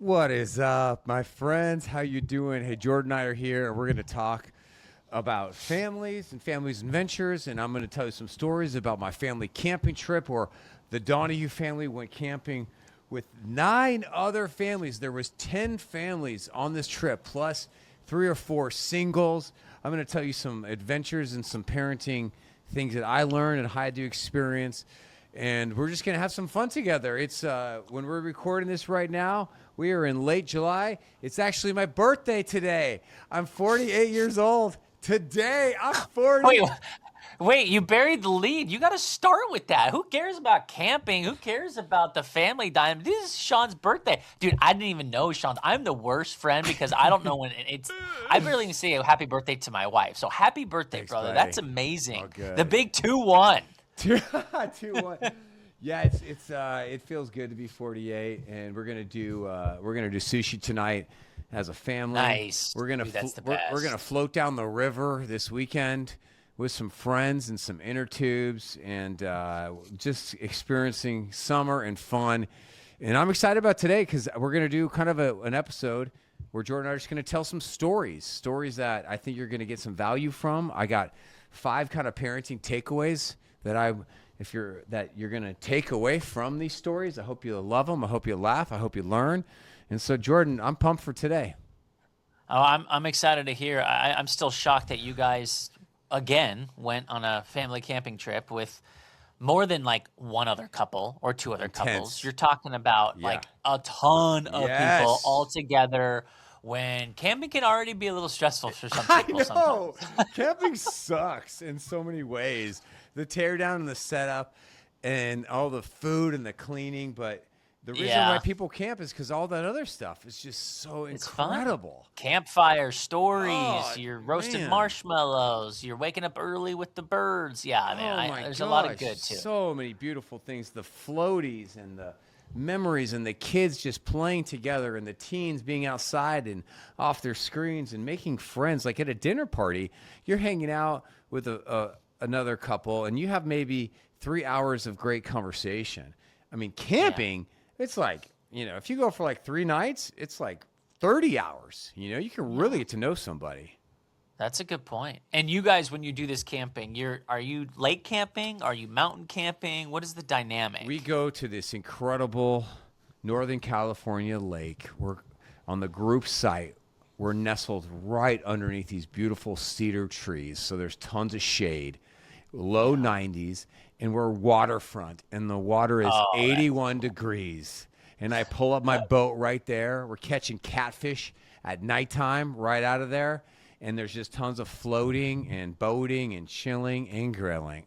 What is up, my friends? How you doing? Hey, Jordan and I are here, and we're going to talk about families and ventures, and I'm going to tell you some stories about my family camping trip where the Donohue family went camping with 9 other families. There was 10 families on this trip, plus 3 or 4 singles. I'm going to tell you some adventures and some parenting things that I learned and had to experience. And we're just going to have some fun together. It's when we're recording this right now, we are in late July. It's actually my birthday today. I'm 48 years old. Today, I'm 40. Wait, you buried the lead. You got to start with that. Who cares about camping? Who cares about the family dynamic? This is Sean's birthday. Dude, I didn't even know Sean's. I'm the worst friend because I don't know when it's. I barely even say happy birthday to my wife. So happy birthday, Thanks, brother. buddy. That's amazing. Oh, good. The big 2-1. 2-1. Yeah, it feels good to be 48, and we're gonna do sushi tonight as a family. Nice. We're gonna Dude, that's the we're best. gonna float down the river this weekend with some friends and some inner tubes, and just experiencing summer and fun. And I'm excited about today because we're gonna do kind of an episode where Jordan and I are just gonna tell some stories that I think you're gonna get some value from. I got 5 kind of parenting takeaways that you're going to take away from these stories. I hope you love them. I hope you laugh. I hope you learn. And so, Jordan, I'm pumped for today. Oh, I'm excited to hear. I'm still shocked that you guys, again, went on a family camping trip with more than like one other couple or 2 other couples. You're talking about like a ton of people all together when camping can already be a little stressful for some people. I know. Camping sucks in so many ways. The teardown and the setup and all the food and the cleaning. But the reason why people camp is because all that other stuff is just so incredible. Campfire stories, you're roasting marshmallows, you're waking up early with the birds. Yeah, man, there's a lot of good too. So many beautiful things. The floaties and the memories and the kids just playing together and the teens being outside and off their screens and making friends. Like at a dinner party, you're hanging out with another couple and you have maybe 3 hours of great conversation. I mean, camping, it's like, if you go for like 3 nights, it's like 30 hours. You can really get to know somebody. That's a good point. And you guys, when you do this camping, are you lake camping? Are you mountain camping? What is the dynamic? We go to this incredible Northern California lake. We're on the group site. We're nestled right underneath these beautiful cedar trees. So there's tons of shade, low 90s, and we're waterfront. And the water is 81 degrees. And I pull up my boat right there. We're catching catfish at nighttime right out of there. And there's just tons of floating and boating and chilling and grilling.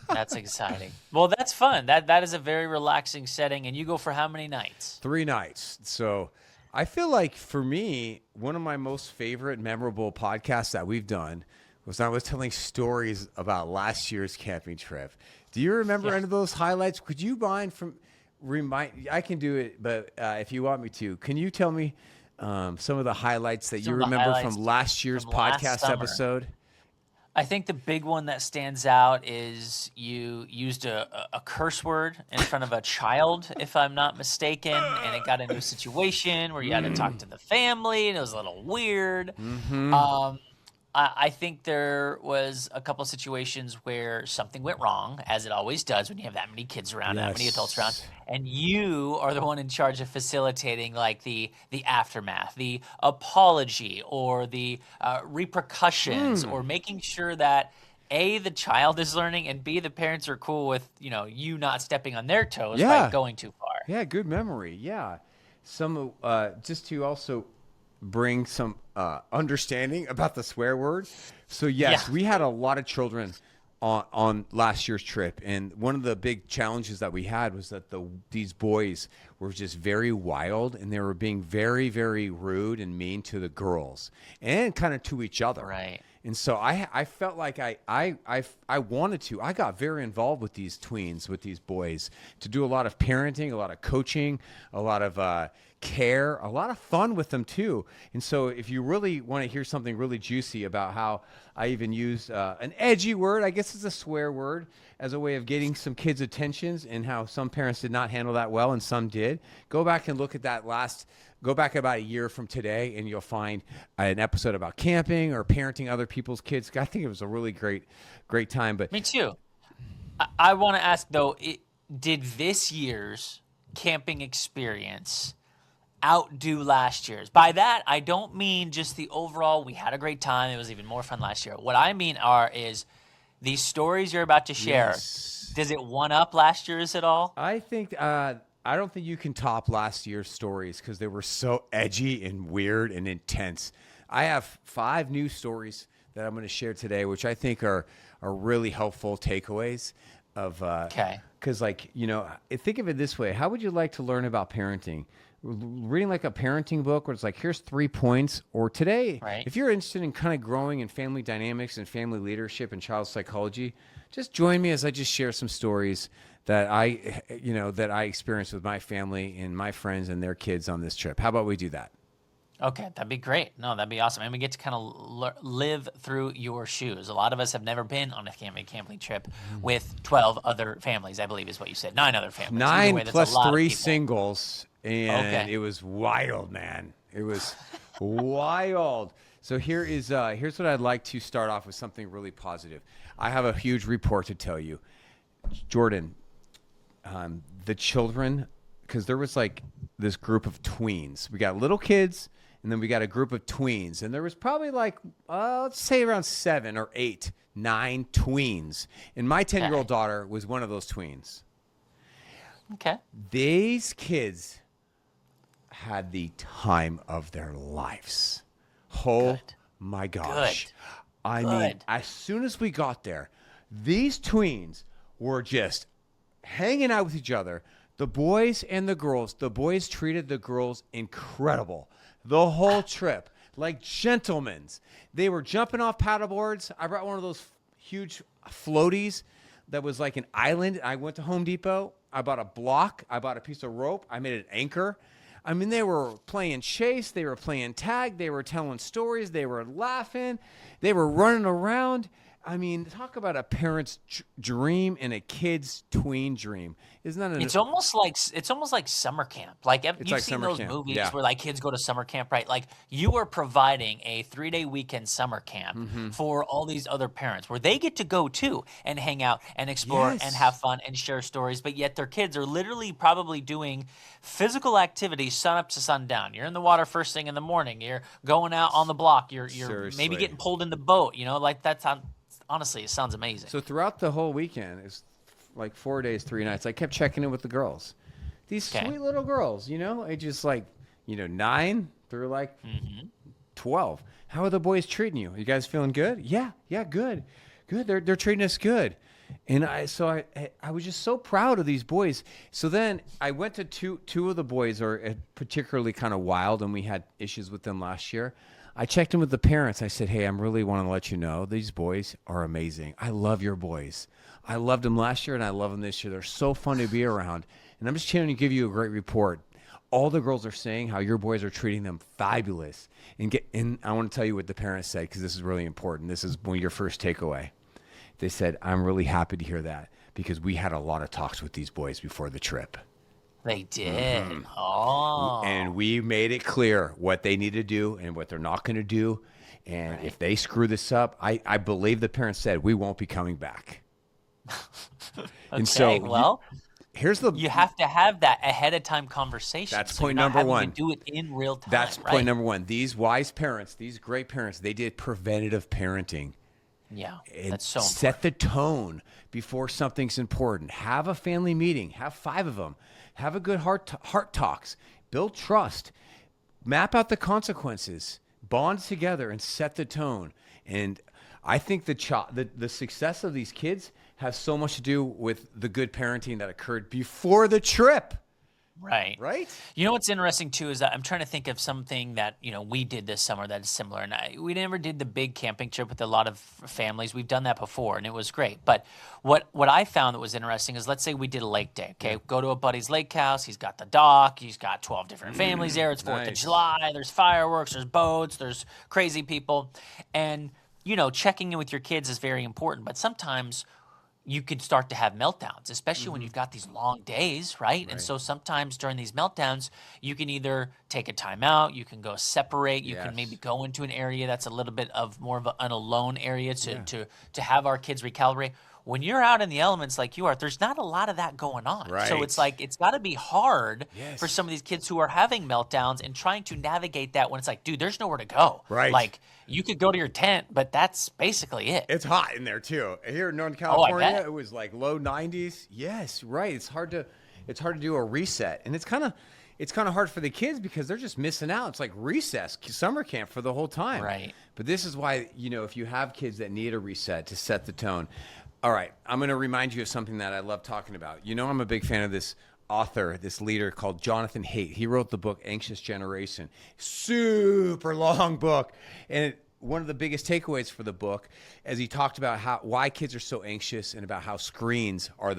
That's exciting. Well, that's fun. That is a very relaxing setting. And you go for how many nights? 3 nights. So I feel like for me, one of my most favorite memorable podcasts that we've done was I was telling stories about last year's camping trip. Do you remember any of those highlights? Could you I can do it, but if you want me to, can you tell me some of the highlights that you remember from last year's podcast episode? I think the big one that stands out is you used a curse word in front of a child, if I'm not mistaken, and it got into a situation where you had to talk to the family, and it was a little weird. Mm-hmm. I think there was a couple of situations where something went wrong, as it always does when you have that many kids around, that many adults around, and you are the one in charge of facilitating like the aftermath, the apology, or the repercussions, or making sure that A, the child is learning, and B, the parents are cool with you not stepping on their toes by going too far. Yeah, good memory. Yeah, some just to also bring some understanding about the swear word. So we had a lot of children on last year's trip, and one of the big challenges that we had was that these boys were just very wild, and they were being very, very rude and mean to the girls and kind of to each other. Right. And so I felt like I wanted to. I got very involved with these tweens, with these boys, to do a lot of parenting, a lot of coaching, a lot of care, a lot of fun with them too. And so if you really want to hear something really juicy about how I even used an edgy word, I guess it's a swear word, as a way of getting some kids' attentions, and how some parents did not handle that well and some did. kid, go back and look at go back about a year from today, and you'll find an episode about camping or parenting other people's kids. I think it was a really great time. But Me too. I want to ask though, did this year's camping experience outdo last year's? By that, I don't mean just the overall, we had a great time, it was even more fun last year. What I mean is these stories you're about to share, yes. Does it one up last year's at all? I think I don't think you can top last year's stories because they were so edgy and weird and intense. I have 5 new stories that I'm going to share today, which I think are really helpful takeaways of Okay. Because, like, think of it this way. How would you like to learn about parenting? Reading like a parenting book where it's like, here's 3 points. Or today, Right. if you're interested in kind of growing in family dynamics and family leadership and child psychology, just join me as I just share some stories that I experienced with my family and my friends and their kids on this trip. How about we do that? Okay, that'd be great. No, that'd be awesome. And we get to kind of live through your shoes. A lot of us have never been on a camping trip with 12 other families, I believe is what you said. 9 other families. 9 way, that's plus a lot of 3 people. singles, and Okay. it was wild, man. It was wild. So here's what I'd like to start off with, something really positive. I have a huge report to tell you, Jordan. The children, because there was like this group of tweens. We got little kids, and then we got a group of tweens, and there was probably like let's say around 7 or 8, 9 tweens, and my 10-year-old daughter was one of those tweens. Okay. These kids had the time of their lives. Oh Good. my gosh. Good. I mean, as soon as we got there, these tweens were just hanging out with each other. The boys and the girls treated the girls incredible. The whole trip, like gentlemen. They were jumping off paddleboards. I brought one of those huge floaties that was like an island. I went to Home Depot. I bought a block. I bought a piece of rope. I made an anchor. I mean, they were playing chase. They were playing tag. They were telling stories. They were laughing. They were running around. I mean, talk about a parent's dream and a kid's tween dream. Isn't that It's almost like summer camp. Like you've like seen summer those camp. movies Yeah. where like kids go to summer camp, right? Like you are providing a 3-day weekend summer camp for all these other parents where they get to go too and hang out and explore Yes. and have fun and share stories, but yet their kids are literally probably doing physical activities sun up to sundown. You're in the water first thing in the morning. You're going out on the block. You're Seriously. maybe getting pulled in the boat, like that's on. Honestly, it sounds amazing. So throughout the whole weekend, it's like 4 days, 3 nights. I kept checking in with the girls. These sweet little girls, I just like, 9 through like 12. How are the boys treating you? You guys feeling good? Yeah, good. They're treating us good. And I was just so proud of these boys. So then I went to two of the boys are particularly kind of wild, and we had issues with them last year. I checked in with the parents. I said, hey, I'm really wanting to let you know these boys are amazing. I love your boys. I loved them last year, and I love them this year. They're so fun to be around. And I'm just trying to give you a great report. All the girls are saying how your boys are treating them fabulous. And I want to tell you what the parents said, because this is really important. This is your first takeaway. They said, I'm really happy to hear that, because we had a lot of talks with these boys before the trip. They did. Oh. And we made it clear what they need to do and what they're not going to do. And if they screw this up, I believe the parents said, we won't be coming back. And so you have to have that ahead of time conversation. That's so point you're not number having one. to do it in real time. That's right? point number one. These wise parents, these great parents, they did preventative parenting. Yeah, And that's so important. set the tone before something's important. Have a family meeting. Have 5 of them. Have a good heart talks. Build trust. Map out the consequences. Bond together and set the tone. And I think the success of these kids has so much to do with the good parenting that occurred before the trip. Right. Right? You know what's interesting too is that I'm trying to think of something that we did this summer that is similar. And we never did the big camping trip with a lot of families. We've done that before, and it was great. But what I found that was interesting is, let's say we did a lake day. Okay, go to a buddy's lake house. He's got the dock. He's got 12 different families there. It's 4th of July. There's fireworks. There's boats. There's crazy people, and checking in with your kids is very important. But sometimes you could start to have meltdowns, especially when you've got these long days, right? And Right. so sometimes during these meltdowns, you can either take a time out, you can go separate, you can maybe Yes. go into an area that's a little bit of more of an alone area to Yeah. to have our kids recalibrate. When you're out in the elements like you are, there's not a lot of that going on. So it's Right. like it's got to be hard for Yes. some of these kids who are having meltdowns and trying to navigate that when it's like, dude, there's nowhere to go. Right. Like you could go to your tent, but that's basically it. It's hot in there too. Here in Northern Oh, I California, bet. it was like low 90s. Yes, right. It's hard to do a reset. And it's kind of hard for the kids because they're just missing out. It's like recess, summer camp for the whole time. Right. But this is why, if you have kids that need a reset to set the tone. All right, I'm going to remind you of something that I love talking about. I'm a big fan of this author, this leader called Jonathan Haidt. He wrote the book Anxious Generation. Super long book. And one of the biggest takeaways for the book, as he talked about why kids are so anxious and about how screens are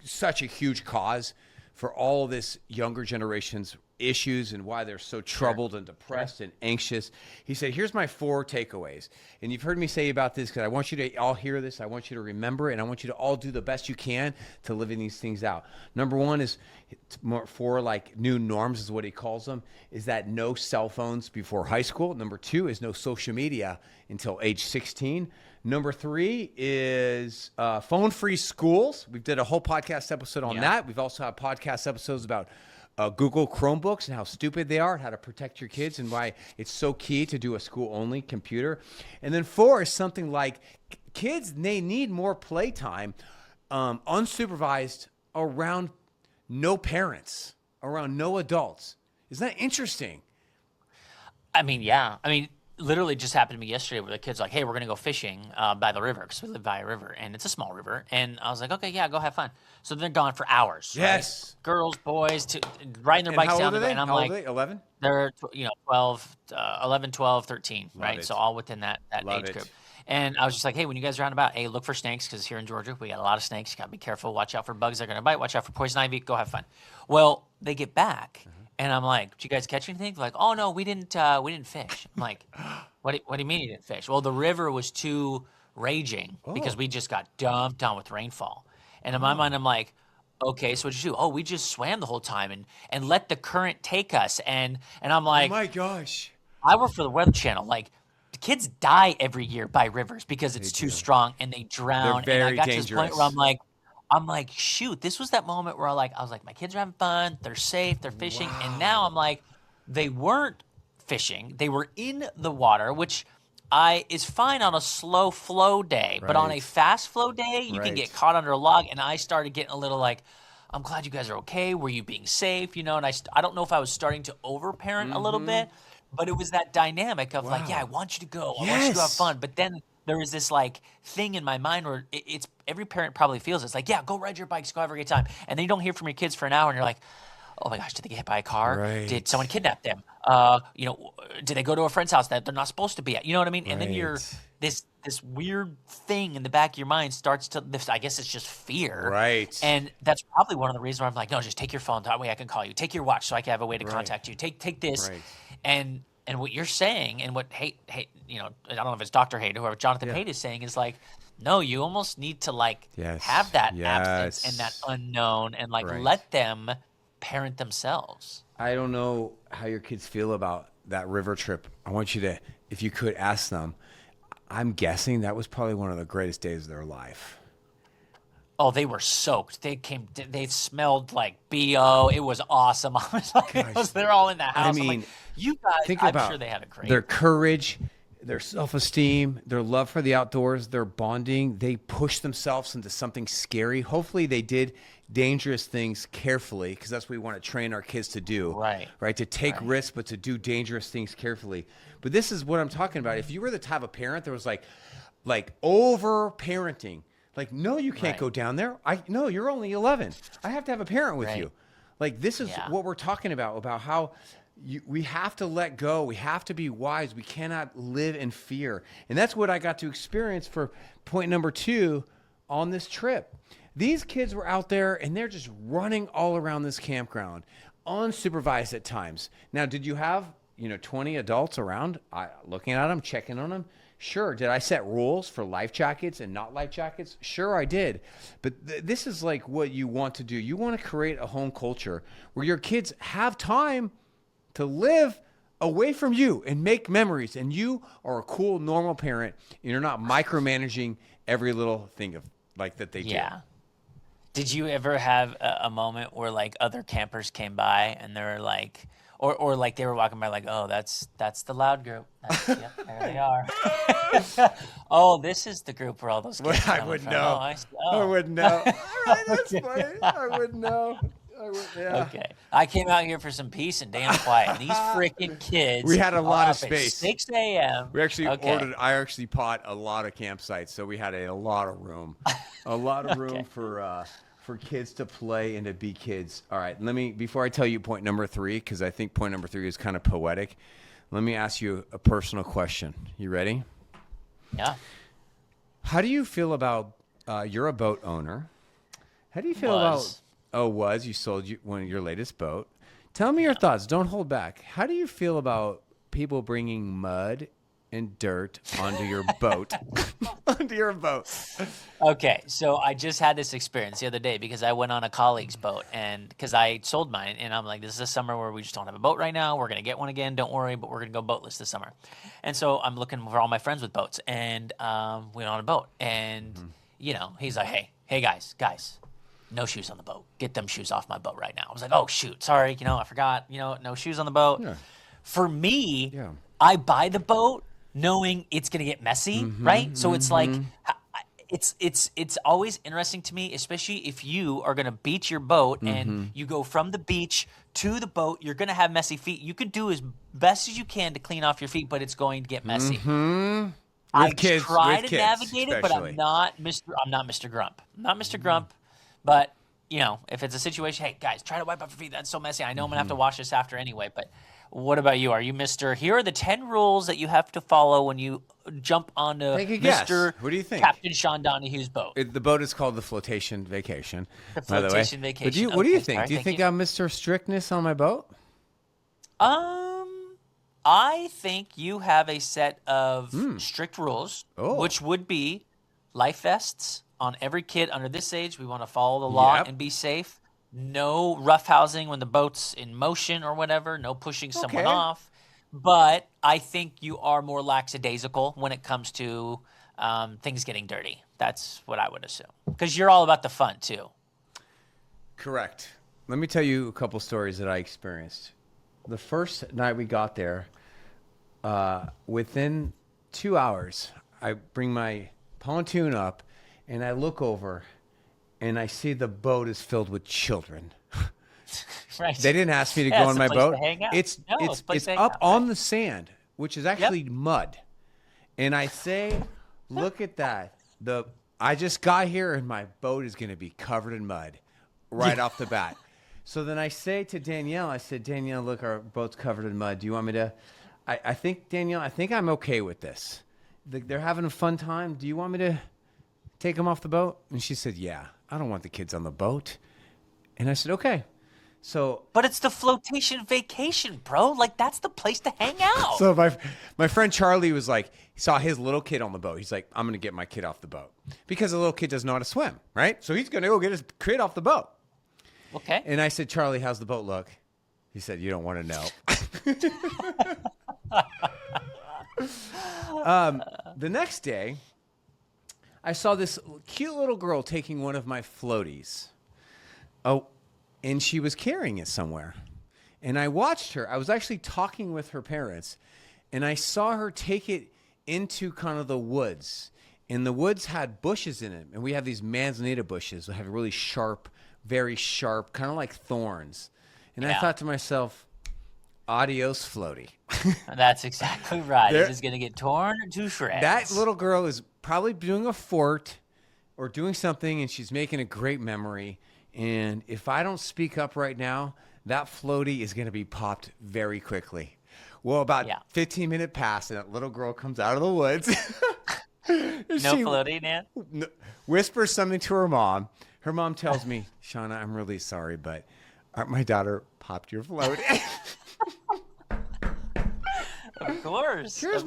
such a huge cause for all this younger generation's issues and why they're so troubled and depressed and anxious. He said, here's my 4 takeaways. And you've heard me say about this because I want you to all hear this. I want you to remember it. And I want you to all do the best you can to living these things out. Number 1 is more 4 like new norms is what he calls them, is that no cell phones before high school. Number 2 is no social media until age 16. Number 3 is phone-free schools. We did a whole podcast episode on that. We've also had podcast episodes about Google Chromebooks and how stupid they are, and how to protect your kids, and why it's so key to do a school-only computer. And then 4 is something like kids, they need more playtime, unsupervised, around no parents, around no adults. Isn't that interesting? I mean, yeah. I mean, literally just happened to me yesterday where the kid's like, hey, we're going to go fishing by the river because we live by a river and it's a small river. And I was like, okay, yeah, go have fun. So they're gone for hours. Yes. Right? Girls, boys, riding their And bikes how down old are the they? and I'm How old like, are they? 11? they're 12, 11, 12, 13, Love right? it. So all within that Love age it. group. And I was just like, hey, when you guys are out and about, hey, look for snakes because here in Georgia, we got a lot of snakes. You got to be careful. Watch out for bugs that are going to bite. Watch out for poison ivy. Go have fun. Well, they get back, and I'm like, did you guys catch anything? They're like, oh, no, we didn't fish. I'm like, what do you mean you didn't fish? Well, the river was too raging because we just got dumped on with rainfall. And in my mind, I'm like, okay, so what'd you do? Oh, we just swam the whole time and let the current take us. And I'm Oh like, my gosh. I work for the Weather Channel. Like, the kids die every year by rivers because it's too strong and they drown. They're And I very got to this point dangerous. where I'm like, shoot, this was that moment where I was like, my kids are having fun, they're safe, they're fishing, and now I'm like, they weren't fishing, they were in the water, which is fine on a slow flow day, but on a Right. fast flow day, you can Right. get caught under a log. And I started getting a little like, I'm glad you guys are okay. Were you being safe? And I don't know if I was starting to overparent a little bit, but it was that dynamic of like, yeah, I Wow. want you to go. I want you to have Yes. fun. But then there was this like thing in my mind where it's every parent probably feels it's like, yeah, go ride your bikes, go have a great time. And then you don't hear from your kids for an hour and you're like, oh my gosh, did they get hit by a car? Right. Did someone kidnap them? Did they go to a friend's house that they're not supposed to be at? You know what I mean? And then you're Right. this weird thing in the back of your mind starts to I guess it's just fear. Right. And that's probably one of the reasons why I'm like, no, just take your phone. That way I can call you. Take your watch so I can have a way to contact you. Take this. Right. And what you're saying and what Haight, I don't know if it's Dr. Haight or whoever Jonathan Haidt is saying is like, no, you almost need to like Yes. have that absence and that Yes. unknown and like Right. let them parent themselves. I don't know how your kids feel about that river trip. I want you to, if you could, ask them. I'm guessing that was probably one of the greatest days of their life. Oh, they were soaked. They smelled like BO. It was awesome. I was like, they're all in the house. I'm mean, like, you guys, Think I'm about sure they had a great. their courage, their self-esteem, their love for the outdoors, their bonding. They pushed themselves into something scary. Hopefully they did dangerous things carefully, because that's what we want to train our kids to do. Right? To take risks, but to do dangerous things carefully. But this is what I'm talking about. If you were the type of parent that was like over parenting, like, no, you can't go down there. No, you're only 11. I have to have a parent with you. Like, this is what we're talking about how we have to let go. We have to be wise. We cannot live in fear. And that's what I got to experience for point number 2 on this trip. These kids were out there and they're just running all around this campground, unsupervised at times. Now, did you have 20 adults around looking at them, checking on them? Sure. Did I set rules for life jackets and not life jackets? Sure, I did. But this is like what you want to do. You want to create a home culture where your kids have time to live away from you and make memories. And you are a cool, normal parent, and you're not micromanaging every little thing of like that they do. Yeah. Did you ever have a moment where like other campers came by and they were like, or like they were walking by like, oh, that's the loud group. Yep, there they are. Oh, this is the group where all those kids are I coming wouldn't from. know. Oh, I see. I Oh. wouldn't know. All right, that's Okay. funny. I wouldn't know. Yeah. Okay. I came out here for some peace and damn quiet. And these freaking kids. We had a lot are of up at space. 6 a.m. We actually Okay. I actually bought a lot of campsites, so we had a lot of room. A lot of room Okay. for kids to play and to be kids. All right, before I tell you point number 3, because I think point number 3 is kind of poetic, let me ask you a personal question. You ready? Yeah. How do you feel about you're a boat owner? How do you feel about you sold one of your latest boat? Tell me your thoughts. Don't hold back. How do you feel about people bringing mud and dirt onto your boat? Onto your boat. Okay, so I just had this experience the other day because I went on a colleague's boat and because I sold mine and I'm like, this is a summer where we just don't have a boat right now. We're going to get one again. Don't worry, but we're going to go boatless this summer. And so I'm looking for all my friends with boats and we went on a boat and, he's like, hey guys, no shoes on the boat. Get them shoes off my boat right now. I was like, oh, shoot, sorry, I forgot, no shoes on the boat. Yeah. For me, I buy the boat knowing it's going to get messy, right? So it's like, it's always interesting to me, especially if you are going to beach your boat and you go from the beach to the boat, you're going to have messy feet. You can do as best as you can to clean off your feet, but it's going to get messy. I try to navigate it, but I'm not Mr. Grump. I'm not Mr. Grump, but if it's a situation, hey guys, try to wipe off your feet. That's so messy. I know I'm gonna have to wash this after anyway. But what about you? Are you Mr. Here are the 10 rules that you have to follow when you jump onto Take a guess. Mr. What do you think? Captain Sean Donohue's boat? The boat is called the Flotation Vacation. The by the way. Flotation Vacation. But what do you Okay, think? sorry, Do you thank think you. I'm Mr. Strictness on my boat? I think you have a set of strict rules, which would be life vests on every kid under this age. We want to follow the law and be safe. No roughhousing when the boat's in motion or whatever. No pushing someone off. But I think you are more lackadaisical when it comes to things getting dirty. That's what I would assume. Because you're all about the fun, too. Correct. Let me tell you a couple stories that I experienced. The first night we got there, within 2 hours, I bring my pontoon up, and I look over, and I see the boat is filled with children. Right. They didn't ask me to go it's on a my place boat. to hang out. It's No, it's a place to hang up out, on right. the sand, which is actually mud. And I say, look at that. I just got here, and my boat is going to be covered in mud right off the bat. So then I say to Danielle, Danielle, look, our boat's covered in mud. Do you want me to? I think, Danielle, I think I'm okay with this. They're having a fun time. Do you want me to take them off the boat? And she said, yeah, I don't want the kids on the boat. And I said, okay. So, But it's the Flotation Vacation, bro. Like, that's the place to hang out. so my friend Charlie was like, he saw his little kid on the boat. He's like, I'm going to get my kid off the boat. Because the little kid doesn't know how to swim, right? So he's going to go get his kid off the boat. Okay. And I said, Charlie, how's the boat look? He said, you don't want to know. The next day, I saw this cute little girl taking one of my floaties. Oh, and she was carrying it somewhere. And I watched her. I was actually talking with her parents, and I saw her take it into kind of the woods. And the woods had bushes in it. And we have these manzanita bushes that have really sharp, very sharp, kind of like thorns. And I thought to myself, adios, floaty. That's exactly right. It is going to get torn to shreds. That little girl is probably doing a fort or doing something, and she's making a great memory. And if I don't speak up right now, that floaty is going to be popped very quickly. Well, about 15 minutes pass, and that little girl comes out of the woods. No floaty, man? Whispers something to her mom. Her mom tells me, Shauna, I'm really sorry, but my daughter popped your floaty. course. Here's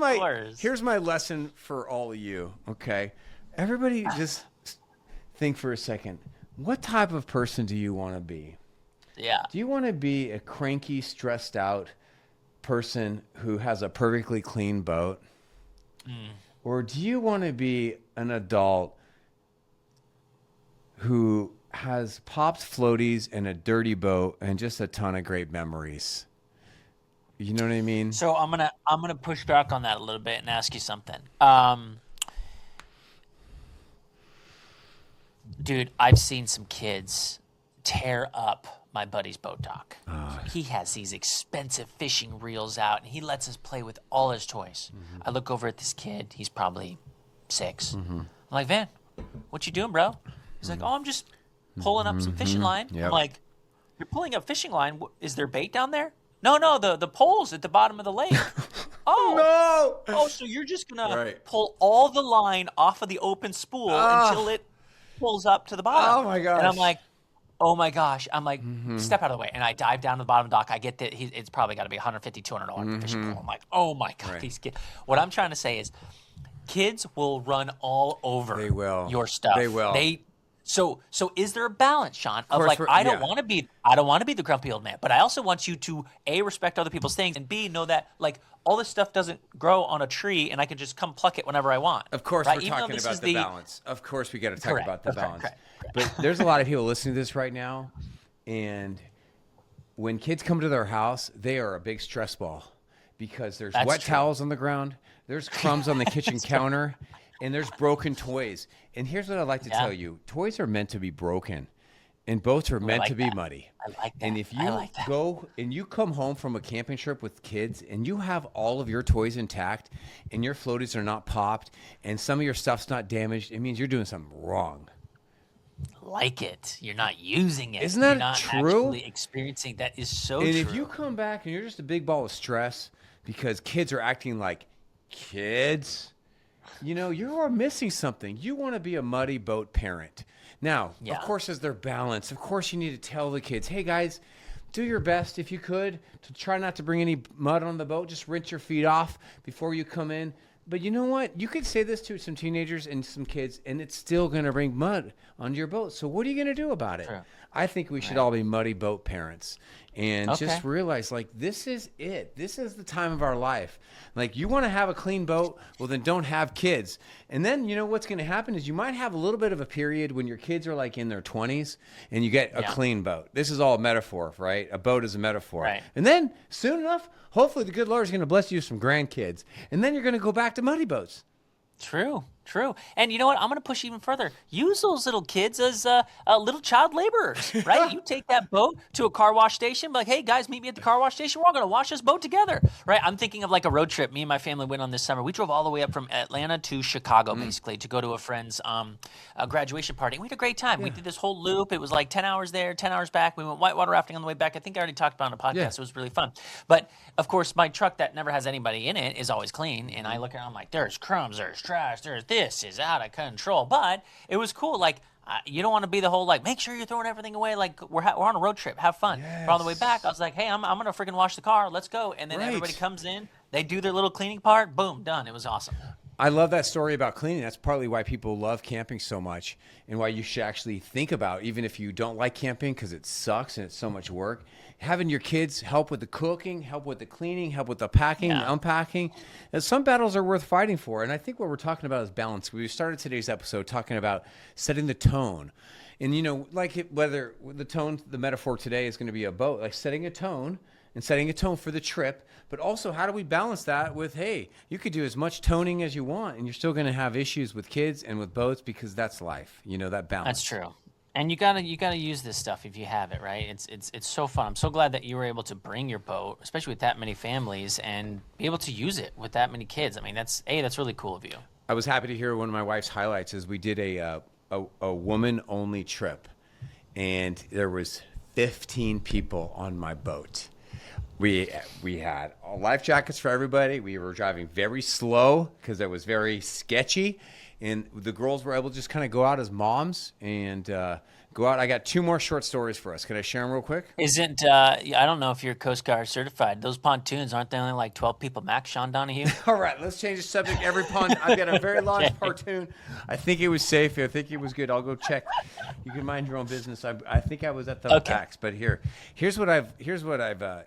my lesson for all of you. Okay, everybody, just think for a second. What type of person do you want to be? Yeah. Do you want to be a cranky, stressed out person who has a perfectly clean boat? Or do you want to be an adult who has popped floaties and a dirty boat and just a ton of great memories? You know what I mean? So I'm gonna push back on that a little bit and ask you something. Dude, I've seen some kids tear up my buddy's boat dock. He has these expensive fishing reels out, and he lets us play with all his toys. I look over at this kid. He's probably 6. I'm like, Van, what you doing, bro? He's like, oh, I'm just pulling up some fishing line. Yep. I'm like, you're pulling up fishing line? Is there bait down there? No, the pole's at the bottom of the lake. Oh, No! Oh, so you're just gonna Right. pull all the line off of the open spool until it pulls up to the bottom. Oh my gosh. And I'm like, oh my gosh. I'm like, step out of the way. And I dive down to the bottom of the dock. I get that it's probably got to be $150, $200 fishing pole. I'm like, oh my God, Right. these kids. What I'm trying to say is kids will run all over They will. your stuff. They will. So is there a balance, Sean, of course like we're- I don't yeah. want to be the grumpy old man, but I also want you to A, respect other people's things, and B, know that like all this stuff doesn't grow on a tree and I can just come pluck it whenever I want. Of course, right? we're Even though talking this about is the balance. Of course, we got to talk Correct. about the Okay, balance. correct. But there's a lot of people listening to this right now, and when kids come to their house, they are a big stress ball because there's That's wet true. towels on the ground, there's crumbs on the kitchen counter, and there's broken toys. And here's what I'd like to Yeah. tell you. Toys are meant to be broken, and boats are meant like to be that. muddy. I like that. And if I you like that. go and you come home from a camping trip with kids and you have all of your toys intact and your floaties are not popped and some of your stuff's not damaged, it means you're doing something wrong. Like it. You're not using it. Isn't that You're not true? actually experiencing. That is so And true. if you come back and you're just a big ball of stress because kids are acting like kids, you know, you are missing something. You want to be a muddy boat parent. Now, Yeah. of course, as their balance, of course, you need to tell the kids, hey, guys, do your best if you could to try not to bring any mud on the boat. Just rinse your feet off before you come in. But you know what? You could say this to some teenagers and some kids, and it's still going to bring mud onto your boat. So what are you going to do about it? True. I think we should all be muddy boat parents and just Okay. realize, like, this is it. This is the time of our life. Like, you want to have a clean boat? Well, then don't have kids. And then, you know, what's going to happen is you might have a little bit of a period when your kids are, like, in their 20s and you get a Yeah. clean boat. This is all a metaphor, right? A boat is a metaphor. Right. And then, soon enough, hopefully the good Lord is going to bless you with some grandkids. And then you're going to go back to muddy boats. True. And you know what? I'm going to push even further. Use those little kids as little child laborers, right? You take that boat to a car wash station, be like, hey, guys, meet me at the car wash station. We're all going to wash this boat together, right? I'm thinking of like a road trip me and my family went on this summer. We drove all the way up from Atlanta to Chicago, basically, to go to a friend's graduation party. And we had a great time. We did this whole loop. It was like 10 hours there, 10 hours back. We went whitewater rafting on the way back. I think I already talked about it on a podcast. Yeah. It was really fun. But, of course, my truck that never has anybody in it is always clean. And I look around, I'm like, there's crumbs, there's trash, this is out of control. But it was cool. Like, you don't want to be the whole, like, make sure you're throwing everything away. Like, we're on a road trip. Have fun. But on the way back, I was like, hey, I'm going to freaking wash the car. Let's go. And then Right. everybody comes in. They do their little cleaning part. Boom, done. It was awesome. I love that story about cleaning. That's partly why people love camping so much and why you should actually think about, even if you don't like camping because it sucks and it's so much work, having your kids help with the cooking, help with the cleaning, help with the packing, Yeah. the unpacking. And some battles are worth fighting for. And I think what we're talking about is balance. We started today's episode talking about setting the tone. And, you know, like whether the tone, the metaphor today is going to be a boat, like setting a tone and setting a tone for the trip. But also, how do we balance that with, hey, you could do as much toning as you want, and you're still going to have issues with kids and with boats because that's life, you know, that balance. That's true. And you gotta use this stuff if you have it, right? It's so fun. I'm so glad that you were able to bring your boat, especially with that many families, and be able to use it with that many kids. I mean, that's really cool of you. I was happy to hear one of my wife's highlights is we did a woman-only trip, and there was 15 people on my boat. We had life jackets for everybody. We were driving very slow because it was very sketchy. And the girls were able to just kind of go out as moms and Go out. I got 2 more short stories for us. Can I share them real quick? Isn't I don't know if you're Coast Guard certified. Those pontoons, aren't they only like 12 people max, Sean Donohue? All right, let's change the subject. Every pond, I've got a very large pontoon. I think it was safe. I think it was good. I'll go check. You can mind your own business. I think I was at the max, but here's what I've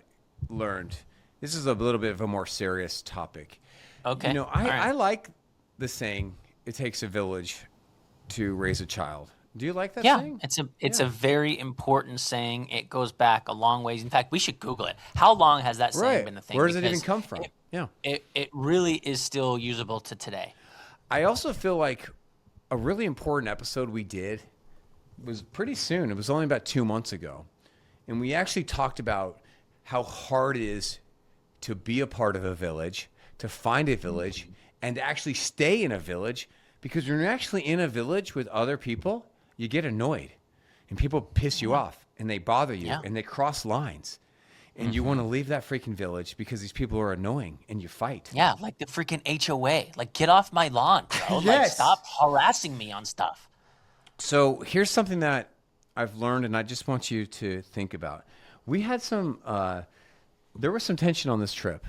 learned. This is a little bit of a more serious topic. Okay. You know, I like the saying, "It takes a village to raise a child." Do you like that saying? It's a very important saying. It goes back a long ways. In fact, we should Google it. How long has that saying been a thing? Where does it even come from? It really is still usable to today. I also feel like a really important episode we did was pretty soon. It was only about 2 months ago. And we actually talked about how hard it is to be a part of a village, to find a village, and to actually stay in a village. Because when you're actually in a village with other people, you get annoyed and people piss you off and they bother you and they cross lines. And you want to leave that freaking village because these people are annoying and you fight. Yeah, like the freaking HOA. Like, get off my lawn, bro. Like, stop harassing me on stuff. So here's something that I've learned and I just want you to think about. We had there was some tension on this trip.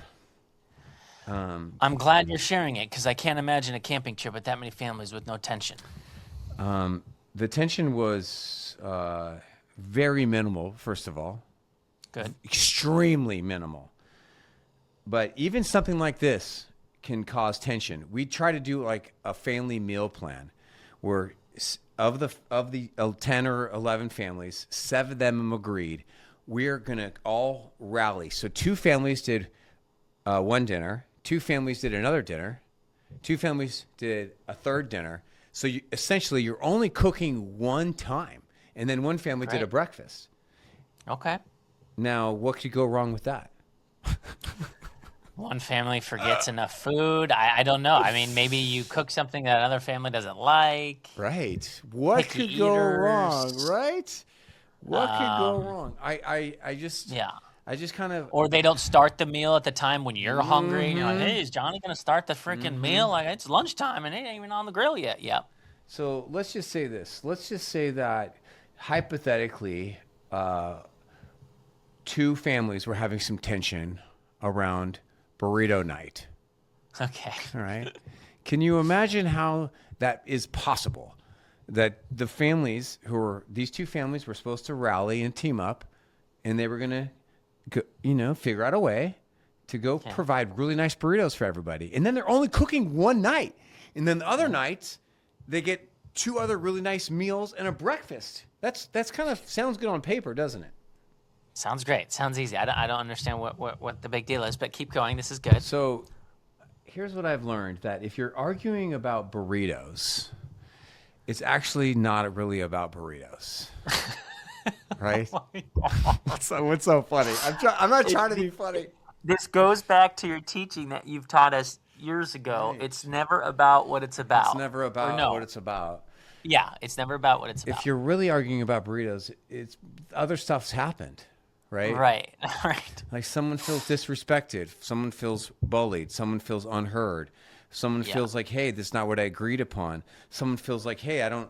I'm glad you're sharing it because I can't imagine a camping trip with that many families with no tension. The tension was very minimal, first of all. Good. Extremely minimal. But even something like this can cause tension. We try to do like a family meal plan where of the 10 or 11 families, 7 of them agreed we're going to all rally. So 2 families did one dinner, 2 families did another dinner, 2 families did a third dinner. So essentially you're only cooking one time, and then one family did a breakfast. Okay. Now, what could go wrong with that? One family forgets enough food. I don't know. I mean, maybe you cook something that another family doesn't like. Right. What could go wrong, right? What could go wrong? I just kind of... Or they don't start the meal at the time when you're hungry. And you're like, hey, is Johnny going to start the freaking meal? Like, it's lunchtime and it ain't even on the grill yet. Yep. So let's just say this. Let's just say that hypothetically, 2 families were having some tension around burrito night. Okay. All right. Can you imagine how that is possible? That the families these 2 families were supposed to rally and team up, and they were going to, figure out a way to go provide really nice burritos for everybody. And then they're only cooking one night. And then the other nights, they get 2 other really nice meals and a breakfast. That's kind of sounds good on paper, doesn't it? Sounds great. Sounds easy. I don't understand what the big deal is, but keep going. This is good. So here's what I've learned, that if you're arguing about burritos, it's actually not really about burritos. Right? What's so funny? I'm not trying to be funny. This goes back to your teaching that you've taught us years ago. Right. It's never about what it's about. It's never about what it's about. Yeah, it's never about what it's about. If you're really arguing about burritos, it's other stuff's happened, right? Right. Like someone feels disrespected, someone feels bullied, someone feels unheard, someone feels like, hey, this is not what I agreed upon. Someone feels like, hey, I don't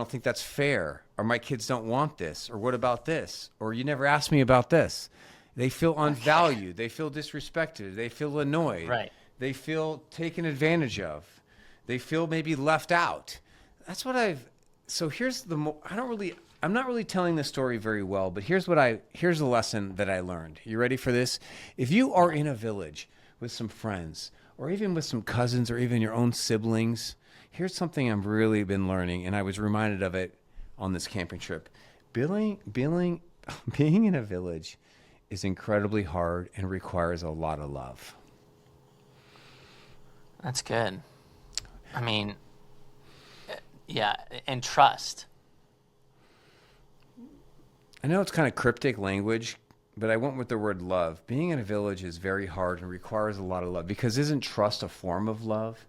think that's fair, or my kids don't want this, or what about this, or you never asked me about this. They feel unvalued. They feel disrespected. They feel annoyed. Right. They feel taken advantage of. They feel maybe left out. That's what so here's I'm not really telling this story very well, but here's the lesson that I learned. You ready for this? If you are in a village with some friends, or even with some cousins, or even your own siblings, here's something I've really been learning, and I was reminded of it on this camping trip. Being in a village is incredibly hard and requires a lot of love. That's good. I mean, yeah, and trust. I know it's kind of cryptic language, but I went with the word love. Being in a village is very hard and requires a lot of love, because isn't trust a form of love?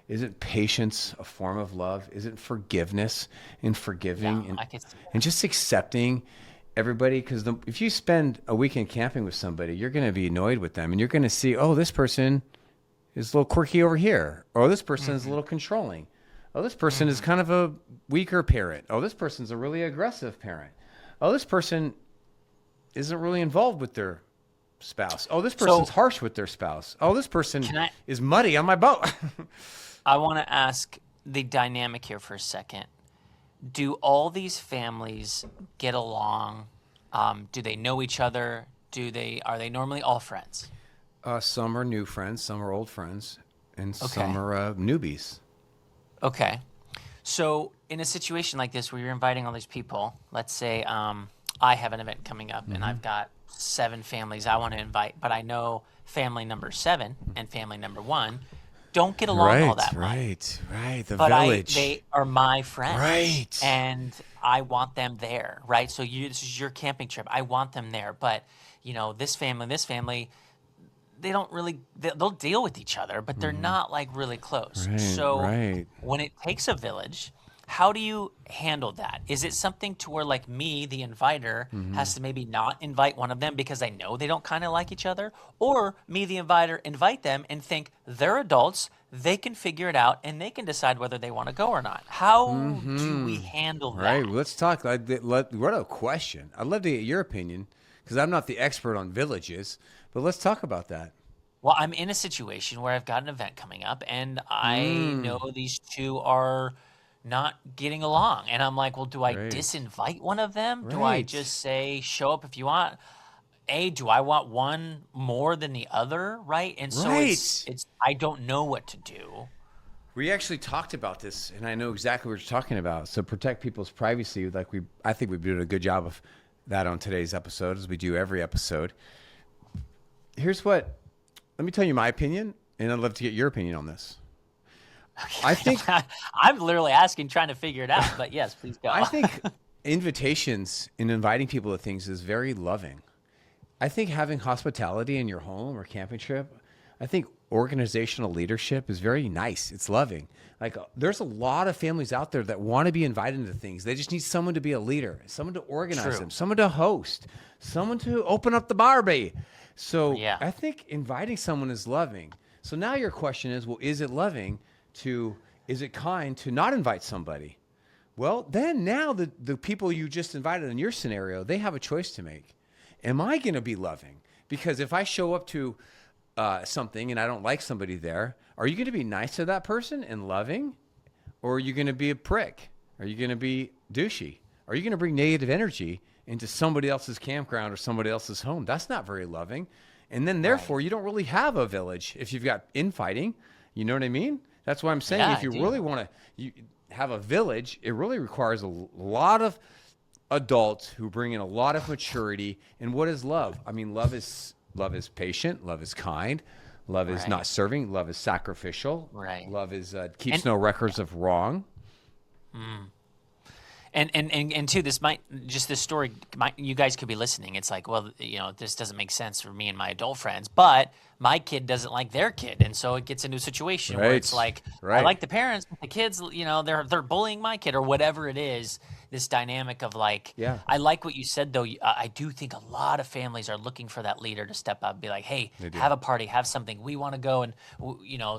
Isn't patience a form of love? Isn't forgiveness and forgiving and just accepting everybody? Because if you spend a weekend camping with somebody, you're going to be annoyed with them, and you're going to see, oh, this person is a little quirky over here, or this person is a little controlling. Oh, this person is kind of a weaker parent. Oh, this person's a really aggressive parent. Oh, this person isn't really involved with their spouse. Oh, this person's harsh with their spouse. Oh, this person is muddy on my boat. I want to ask the dynamic here for a second. Do all these families get along? Do they know each other? Are they normally all friends? Some are new friends, some are old friends, and some are newbies. Okay. So in a situation like this where you're inviting all these people, let's say I have an event coming up and I've got 7 families I want to invite, but I know family number 7 and family number 1 don't get along all that much. Right. The but village. They are my friends. Right. And I want them there, right? So this is your camping trip. I want them there. But, this family, they don't really, they'll deal with each other, but they're not like really close. When it takes a village, how do you handle that? Is it something to where like me, the inviter, has to maybe not invite one of them because I know they don't kind of like each other? Or me, the inviter, invite them and think they're adults, they can figure it out, and they can decide whether they want to go or not. How do we handle that? Right, let's talk. What a question. I'd love to get your opinion because I'm not the expert on villages, but let's talk about that. Well, I'm in a situation where I've got an event coming up, and I know these two are not getting along. And I'm like, well, do I disinvite one of them? Do I just say, show up if you want? Do I want one more than the other? Right. And so it's I don't know what to do. We actually talked about this, and I know exactly what you're talking about. So protect people's privacy. I think we've done a good job of that on today's episode, as we do every episode. Let me tell you my opinion, and I'd love to get your opinion on this. Okay. I think I'm literally asking, trying to figure it out, but yes, please go. I think invitations and inviting people to things is very loving. I think having hospitality in your home or camping trip, I think organizational leadership is very nice. It's loving. Like there's a lot of families out there that want to be invited into things. They just need someone to be a leader, someone to organize them, someone to host, someone to open up the barbie. So I think inviting someone is loving. So now your question is, well, is it kind to not invite somebody? Well, then now the people you just invited in your scenario, they have a choice to make. Am I going to be loving? Because if I show up to something and I don't like somebody there, are you going to be nice to that person and loving? Or are you going to be a prick? Are you going to be douchey? Are you going to bring negative energy into somebody else's campground or somebody else's home? That's not very loving. And then therefore you don't really have a village if you've got infighting. You know what I mean? That's why I'm saying if you really want to have a village, it really requires a lot of adults who bring in a lot of maturity. And what is love? I mean, love is patient. Love is kind. Love is not serving. Love is sacrificial. Right. Love is keeps no records of wrong. And too, this story, you guys could be listening. It's like, well, this doesn't make sense for me and my adult friends, but my kid doesn't like their kid, and so it gets into a situation where it's like, I like the parents, but the kids, they're bullying my kid or whatever it is. This dynamic of like, I like what you said though. I do think a lot of families are looking for that leader to step up and be like, hey, have a party, have something. We want to go, and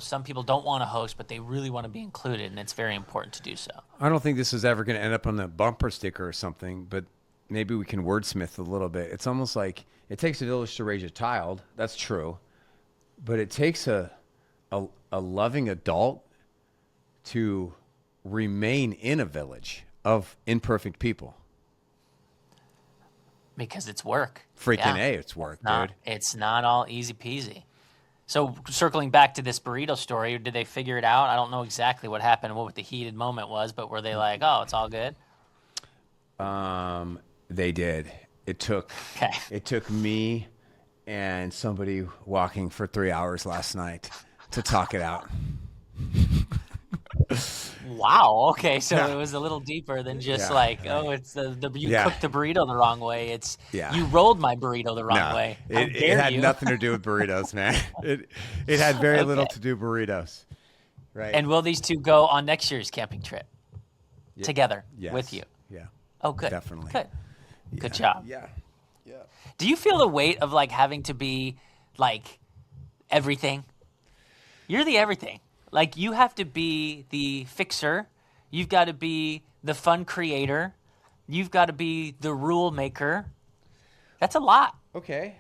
some people don't want to host, but they really want to be included, and it's very important to do so. I don't think this is ever going to end up on the bumper sticker or something, but maybe we can wordsmith a little bit. It's almost like it takes a village to raise a child. That's true. But it takes a loving adult to remain in a village of imperfect people. Because it's work. Freaking A, it's work, dude. It's not all easy peasy. So circling back to this burrito story, did they figure it out? I don't know exactly what happened, what the heated moment was, but were they like, oh, it's all good? They did. It took me and somebody walking for 3 hours last night to talk it out. Wow. Okay. So it was a little deeper than just it's you cooked the burrito the wrong way. It's you rolled my burrito the wrong way. It had nothing to do with burritos, man. It had very little to do with burritos. Right. And will these two go on next year's camping trip together with you? Yeah. Oh, good. Definitely. Good. Good job. Yeah. Do you feel the weight of like having to be like everything? You're the everything. Like you have to be the fixer You've got to be the fun creator. You've got to be the rule maker. That's a lot. Okay.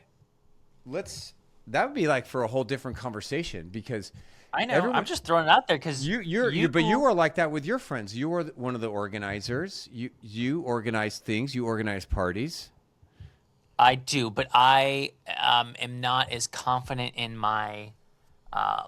That would be like for a whole different conversation, because I know. I'm just throwing it out there because but you are like that with your friends. You are one of the organizers. You organize things. You organize parties. I do, but I am not as confident in my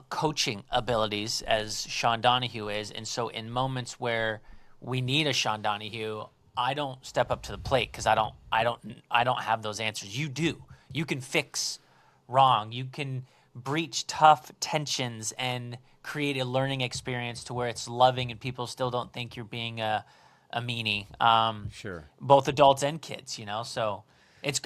coaching abilities as Sean Donohue is, and so in moments where we need a Sean Donohue, I don't step up to the plate because I don't have those answers. You do. You can fix wrong. You can breach tough tensions and create a learning experience to where it's loving and people still don't think you're being a meanie. Sure. Both adults and kids, so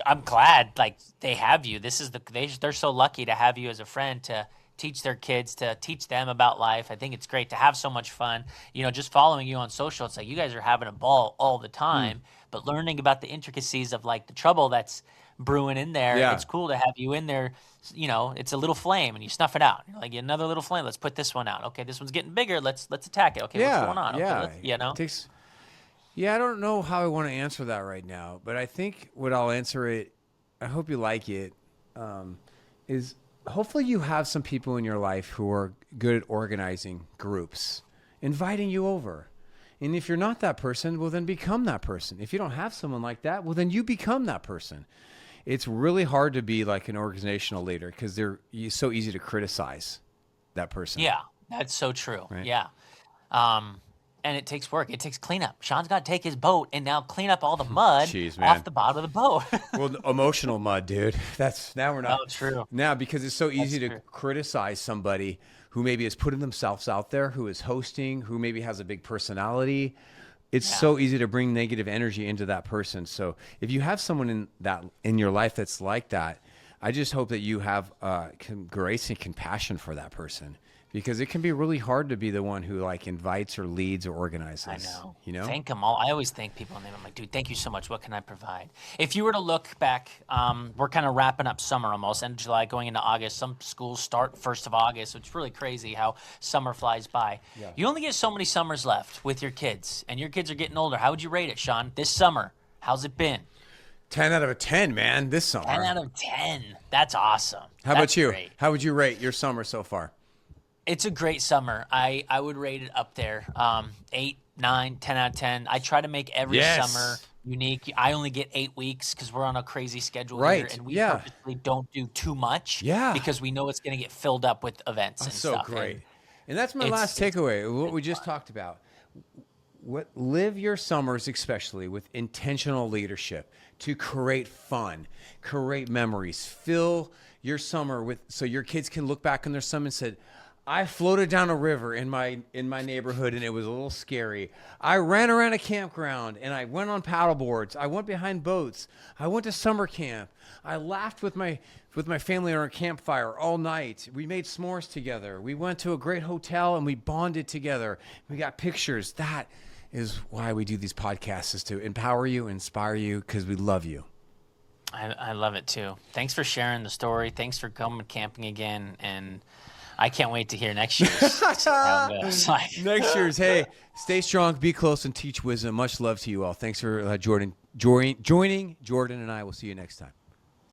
I'm glad like they have you. They're so lucky to have you as a friend to teach their kids, to teach them about life. I think it's great to have so much fun. Just following you on social, it's like you guys are having a ball all the time, but learning about the intricacies of like the trouble that's brewing in there. Yeah. It's cool to have you in there. It's a little flame and you snuff it out. You're like, another little flame. Let's put this one out. Okay, this one's getting bigger. Let's attack it. Okay, what's going on? Okay, I don't know how I want to answer that right now, but I think what I'll answer it, I hope you like it, is hopefully you have some people in your life who are good at organizing groups, inviting you over. And if you're not that person, well, then become that person. If you don't have someone like that, well, then you become that person. It's really hard to be like an organizational leader because it's so easy to criticize that person. Yeah, that's so true. Right? Yeah. And it takes work. It takes cleanup. Sean's got to take his boat and now clean up all the mud off the bottom of the boat. Well, emotional mud, dude. Now we're not. Oh, true. Now, because it's so easy to criticize somebody who maybe is putting themselves out there, who is hosting, who maybe has a big personality. It's so easy to bring negative energy into that person. So if you have someone in your life that's like that, I just hope that you have grace and compassion for that person. Because it can be really hard to be the one who like invites or leads or organizes. I know. Thank them all. I always thank people, and I'm like, dude, thank you so much. What can I provide? If you were to look back, we're kind of wrapping up summer almost, end of July, going into August. Some schools start 1st of August, so it's really crazy how summer flies by. Yeah. You only get so many summers left with your kids, and your kids are getting older. How would you rate it, Sean? This summer, how's it been? 10 out of 10, man, this summer. 10 out of 10. That's awesome. How about you? Great. How would you rate your summer so far? It's a great summer. I would rate it up there. 8, 9, 10 out of 10. I try to make every summer unique. I only get 8 weeks because we're on a crazy schedule here, and we purposely don't do too much because we know it's going to get filled up with events and stuff. So great. And that's my last takeaway, what we just talked about. Live your summers especially with intentional leadership to create fun, create memories. Fill your summer so your kids can look back on their summer and say, I floated down a river in my neighborhood and it was a little scary. I ran around a campground and I went on paddle boards. I went behind boats. I went to summer camp. I laughed with my family on a campfire all night. We made s'mores together. We went to a great hotel and we bonded together. We got pictures. That is why we do these podcasts, is to empower you, inspire you, because we love you. I love it too. Thanks for sharing the story. Thanks for coming camping again, and I can't wait to hear next year's. Next year's. Hey, stay strong, be close, and teach wisdom. Much love to you all. Thanks for joining Jordan and I. We'll see you next time.